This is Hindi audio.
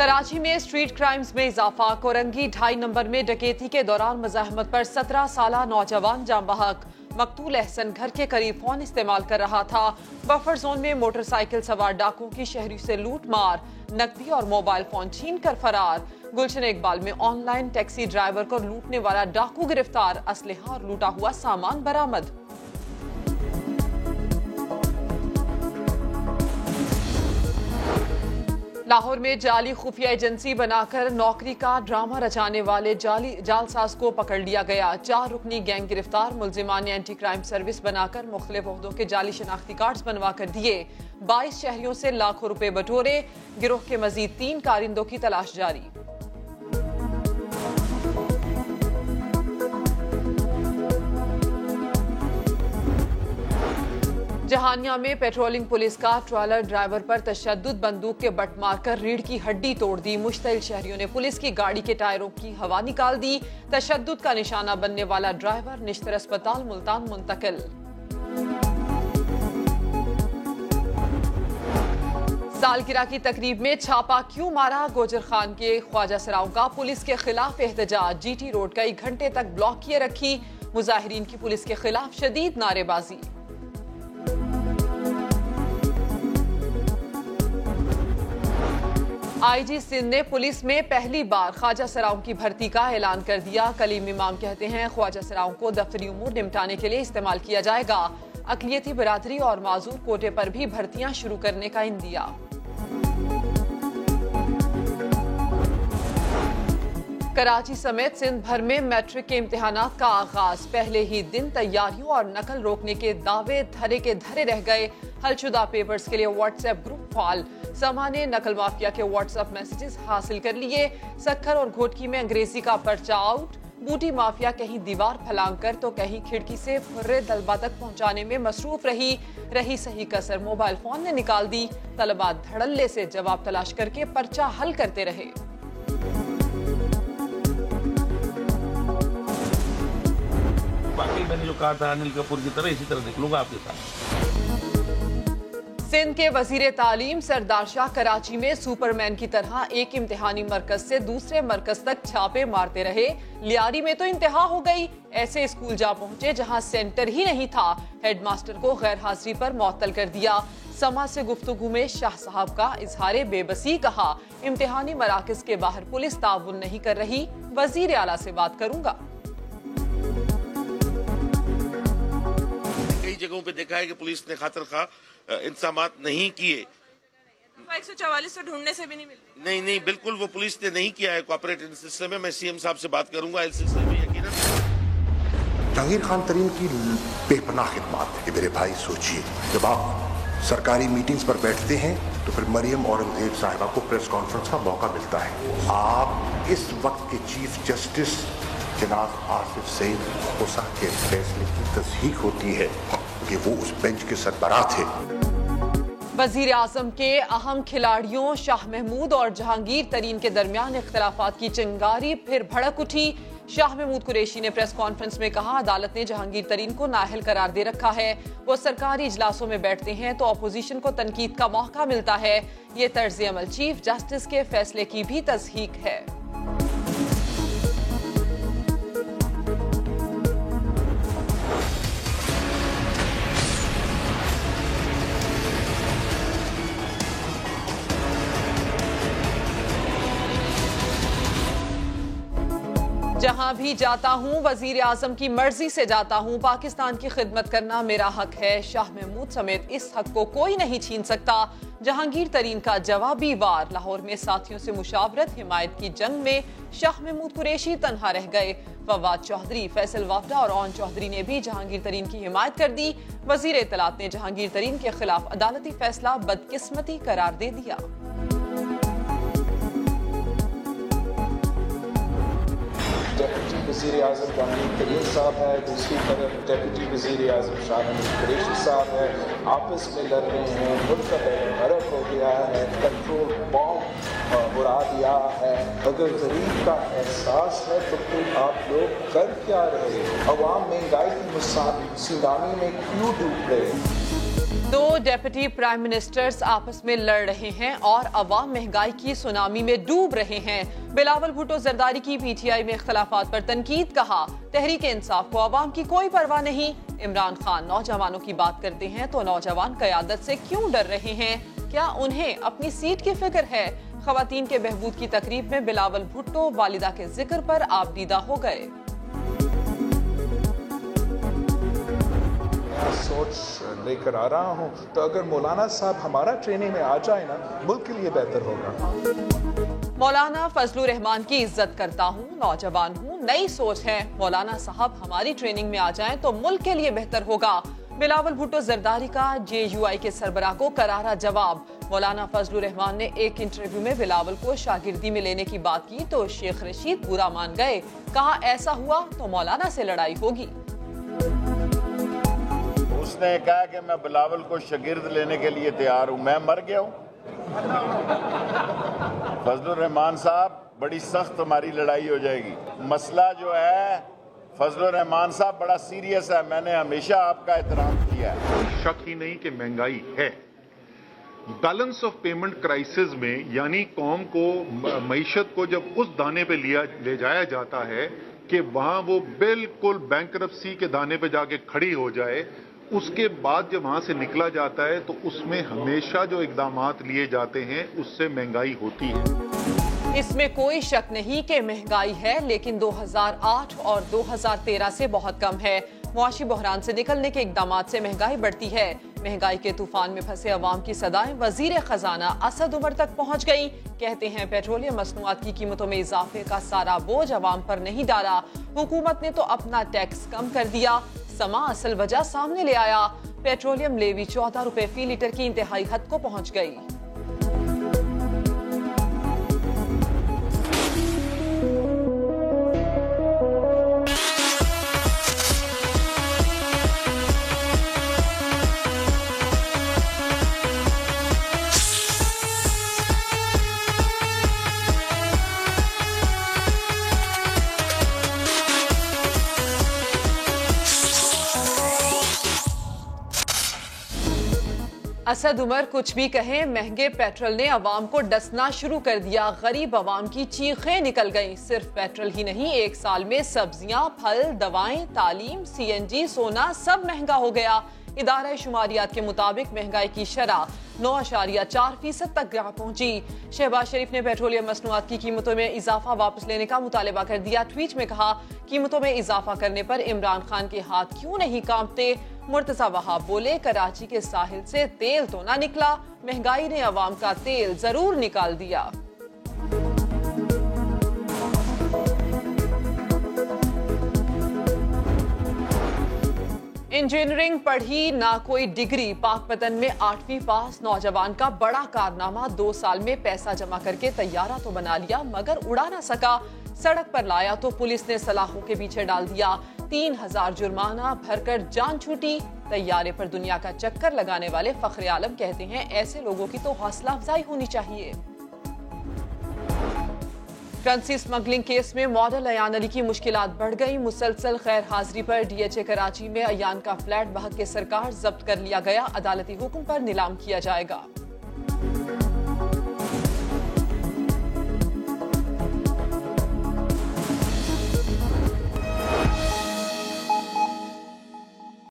कराची में स्ट्रीट क्राइम्स में इजाफा। कोरंगी 2.5 नंबर में डकैती के दौरान मज़ाहमत पर 17 साला नौजवान जाम बहक। मकतूल अहसन घर के करीब फोन इस्तेमाल कर रहा था। बफर जोन में मोटरसाइकिल सवार डाकुओं की शहरी से लूट मार, नकदी और मोबाइल फोन छीन कर फरार। गुलशन इकबाल में ऑनलाइन टैक्सी ड्राइवर को लूटने वाला डाकू गिरफ्तार, असलहा और लूटा हुआ सामान बरामद। लाहौर में जाली खुफिया एजेंसी बनाकर नौकरी का ड्रामा रचाने वाले जालसाज को पकड़ लिया गया। 4 रुकनी गैंग गिरफ्तार। मुलजिमान ने एंटी क्राइम सर्विस बनाकर मुख्तलिफ ओहदों के जाली शनाख्ती कार्ड बनवा कर दिए। 22 शहरियों से लाखों रुपए बटोरे। गिरोह के मजीद 3 कारिंदों की तलाश जारी। जहानिया में पेट्रोलिंग पुलिस का ट्रॉलर ड्राइवर पर तशद्दुद बंदूक के बट मारकर रीढ़ की हड्डी तोड़ दी। मुश्तइल शहरियों ने पुलिस की गाड़ी के टायरों की हवा निकाल दी। तशद्दुद का निशाना बनने वाला ड्राइवर निश्तर अस्पताल मुल्तान मुंतकिल। सालगिरह की तकरीब में छापा क्यों मारा? गोजर खान के ख्वाजा सराओं का पुलिस के खिलाफ एहतजाज। जीटी रोड कई घंटे तक ब्लॉक किए रखी। मुजाहिरीन की पुलिस के खिलाफ शदीद नारेबाजी। आईजी सिंध ने पुलिस में पहली बार ख्वाजा सराओं की भर्ती का ऐलान कर दिया। कलीम इमाम कहते हैं ख्वाजा सराओं को दफ्तरी उमूर निपटाने के लिए इस्तेमाल किया जाएगा। अकलियती बिरादरी और माजूर कोटे पर भी भर्तियां शुरू करने का इंदिया। कराची समेत सिंध भर में मैट्रिक के इम्तिहानात का आगाज। पहले ही दिन तैयारियों और नकल रोकने के दावे धरे के धरे रह गए। हलशुदा पेपर्स के लिए व्हाट्सएप ग्रुप फाल। समा ने नकल माफिया के व्हाट्सएप मैसेजेस हासिल कर लिए। सक्खर और घोटकी में अंग्रेजी का पर्चा आउट। बूटी माफिया कहीं दीवार फलांग कर तो कहीं खिड़की से फुर्रे तलबा तक पहुंचाने में मसरूफ रही सही कसर मोबाइल फोन ने निकाल दी। तलबा धड़ल्ले से जवाब तलाश करके पर्चा हल करते रहे। बाकी मैंने जो कहा था अनिल कपूर की तरह इसी तरह निकलूंगा आपके साथ। सिंध के वजीर तालीम सरदार शाह कराची में सुपरमैन की तरह एक इम्तिहानी मरकज से दूसरे मरकज तक छापे मारते रहे। लियारी में तो इंतहा हो गई। ऐसे स्कूल जा पहुंचे जहां सेंटर ही नहीं था। हेडमास्टर को गैर हाजिरी पर मुअत्तल कर दिया। समा से गुफ्तगू में शाह साहब का इजहार बेबसी कहा। इम्तिहानी मराकज के बाहर पुलिस ताउन नहीं कर रही। वजीर आला से बात करूंगा। कई जगहों पे देखा है कि पुलिस ने खातिर खा इंतजामात नहीं किए। 144 तो ढूंढने से भी नहीं मिलती। नहीं बिल्कुल वो पुलिस ने नहीं किया है कोऑपरेट इन सिलसिले में। मैं सीएम साहब से बात करूंगा इस सिलसिले में यकीनन। जहांगीर खान तरीन की बेपनाह खिदमत है। मेरे भाई सोचिए, जब आप सरकारी मीटिंग्स पर बैठते हैं तो फिर मरियम औरंगजेब साहिबा को प्रेस कॉन्फ्रेंस का मौका मिलता है। आप इस वक्त के चीफ जस्टिस जनाब आसिफ सईद मूसा के फैसले की तस्दीक होती है कि वो उस बेंच के सरबराह थे। वजीर आजम के अहम खिलाड़ियों शाह महमूद और जहांगीर तरीन के दरमियान इख्तलाफात की चिंगारी फिर भड़क उठी। शाह महमूद कुरैशी ने प्रेस कॉन्फ्रेंस में कहा, अदालत ने जहांगीर तरीन को नाअहल करार दे रखा है। वो सरकारी इजलासों में बैठते हैं तो अपोजिशन को तनकीद का मौका मिलता है। ये तर्ज अमल चीफ जस्टिस के फैसले की भी तस्दीक है। जहां भी जाता हूं वजीर आजम की मर्जी से जाता हूं। पाकिस्तान की खिदमत करना मेरा हक है। शाह महमूद समेत इस हक को कोई नहीं छीन सकता। जहांगीर तरीन का जवाबी वार। लाहौर में साथियों से मुशावरत। हिमायत की जंग में शाह महमूद कुरैशी तन्हा रह गए। फवाद चौधरी, फैसल वाफडा और ओन चौधरी ने भी जहांगीर तरीन की हिमायत कर दी। वजीर इत्तलात ने जहांगीर तरीन के खिलाफ अदालती फैसला बदकिस्मती करार दे दिया। डेप्यूटी वज़ीर आज़म जहांगीर तरीन साहब है, दूसरी तरफ डेप्यूटी वज़ीर आज़म शाह महमूद कुरैशी साहब है, आपस में लड़ रहे हैं। मुल्क का बेगरक हो गया है, पेट्रोल बॉम्ब उड़ा दिया है। अगर गरीब का एहसास है तो फिर आप लोग कर क्या रहे? अवाम महंगाई की सुनामी में क्यों डूब रहे? दो डेप्यूटी प्राइम मिनिस्टर्स आपस में लड़ रहे हैं और अवाम महंगाई की सुनामी में डूब रहे हैं। बिलावल भुट्टो जरदारी की पीटीआई में इख्तलाफात पर तनकीद, कहा तहरीक इंसाफ को अवाम की कोई परवाह नहीं। इमरान खान नौजवानों की बात करते हैं तो नौजवान क़यादत से क्यों डर रहे हैं? क्या उन्हें अपनी सीट की फिक्र है? ख़वातीन के बहबूद की तकरीब में बिलावल भुट्टो वालिदा के जिक्र पर आबदीदा हो गए। सोच लेकर आ रहा हूँ, तो अगर मौलाना साहब हमारा ट्रेनिंग में आ जाए ना, मुल्क के लिए बेहतर होगा। मौलाना फजलुर रहमान की इज्जत करता हूँ, नौजवान हूँ, नई सोच है। मौलाना साहब हमारी ट्रेनिंग में आ जाएं तो मुल्क के लिए बेहतर होगा। बिलावल भुट्टो जरदारी का JUI के सरबराह को करारा जवाब। मौलाना फजलुर रहमान ने एक इंटरव्यू में बिलावल को शागिर्दी में लेने की बात की तो शेख रशीद बुरा मान गए। कहा ऐसा हुआ तो मौलाना से लड़ाई होगी। उसने कहा कि मैं बिलावल को शागिर्द लेने के लिए तैयार हूं। मैं मर गया हूं। फजलुर रहमान साहब, बड़ी सख्त हमारी लड़ाई हो जाएगी। मसला जो है फजलुर रहमान साहब बड़ा सीरियस है। मैंने हमेशा आपका एहतराम किया है। कोई शक ही नहीं कि महंगाई है। बैलेंस ऑफ पेमेंट क्राइसिस में यानी कौम को, मईशत को जब उस दाने पे ले जाया जाता है कि वहां वो बिल्कुल बैंकरप्सी के दाने पे जाके खड़ी हो जाए, उसके बाद जब वहां से निकला जाता है तो उसमें हमेशा जो इक़दामात लिए जाते हैं उससे महंगाई होती है। इसमें कोई शक नहीं कि महंगाई है, लेकिन 2008 और 2013 से बहुत कम है। मुआशी बहरान से निकलने के इक़दामात से महंगाई बढ़ती है। महंगाई के तूफान में फंसे अवाम की सदाएं वजीर खजाना असद उमर तक पहुंच गई। कहते हैं पेट्रोलियम मसनूआत की कीमतों में इजाफे का सारा बोझ अवाम पर नहीं डाला, हुकूमत ने तो अपना टैक्स कम कर दिया। समा असल वजह सामने ले आया। पेट्रोलियम लेवी 14 रुपए फी लीटर की इंतहाई हद को पहुंच गई। असद उमर कुछ भी कहें, महंगे पेट्रोल ने अवाम को डसना शुरू कर दिया। गरीब अवाम की चीखें निकल गईं। सिर्फ पेट्रोल ही नहीं, एक साल में सब्जियां, फल, दवाएं, तालीम, CNG, सोना सब महंगा हो गया। इदारा शुमारियात के मुताबिक महंगाई की शरह 9.4% तक पहुंची। शहबाज शरीफ ने पेट्रोलियम मसनूआत की कीमतों में इजाफा वापस लेने का मुतालबा कर दिया। ट्वीट में कहा, कीमतों में इजाफा करने पर इमरान खान के हाथ क्यों नहीं कांपते। मुर्तजा वहाब बोले, कराची के साहिल से तेल तो ना निकला, महंगाई ने अवाम का तेल जरूर निकाल दिया। इंजीनियरिंग पढ़ी ना कोई डिग्री, पाकपतन में 8वीं पास नौजवान का बड़ा कारनामा। 2 साल में पैसा जमा करके तैयारा तो बना लिया मगर उड़ा ना सका। सड़क पर लाया तो पुलिस ने सलाखों के पीछे डाल दिया। 3000 जुर्माना भरकर जान छूटी। तैयारे पर दुनिया का चक्कर लगाने वाले फखरे आलम कहते हैं, ऐसे लोगों की तो हौसला अफजाई होनी चाहिए। करंसी स्मगलिंग केस में मॉडल अयान अली की मुश्किलात बढ़ गई। मुसलसल गैर हाजिरी पर DHA कराची में अयान का फ्लैट बहक के सरकार जब्त कर लिया गया। अदालती हुक्म पर नीलाम किया जाएगा।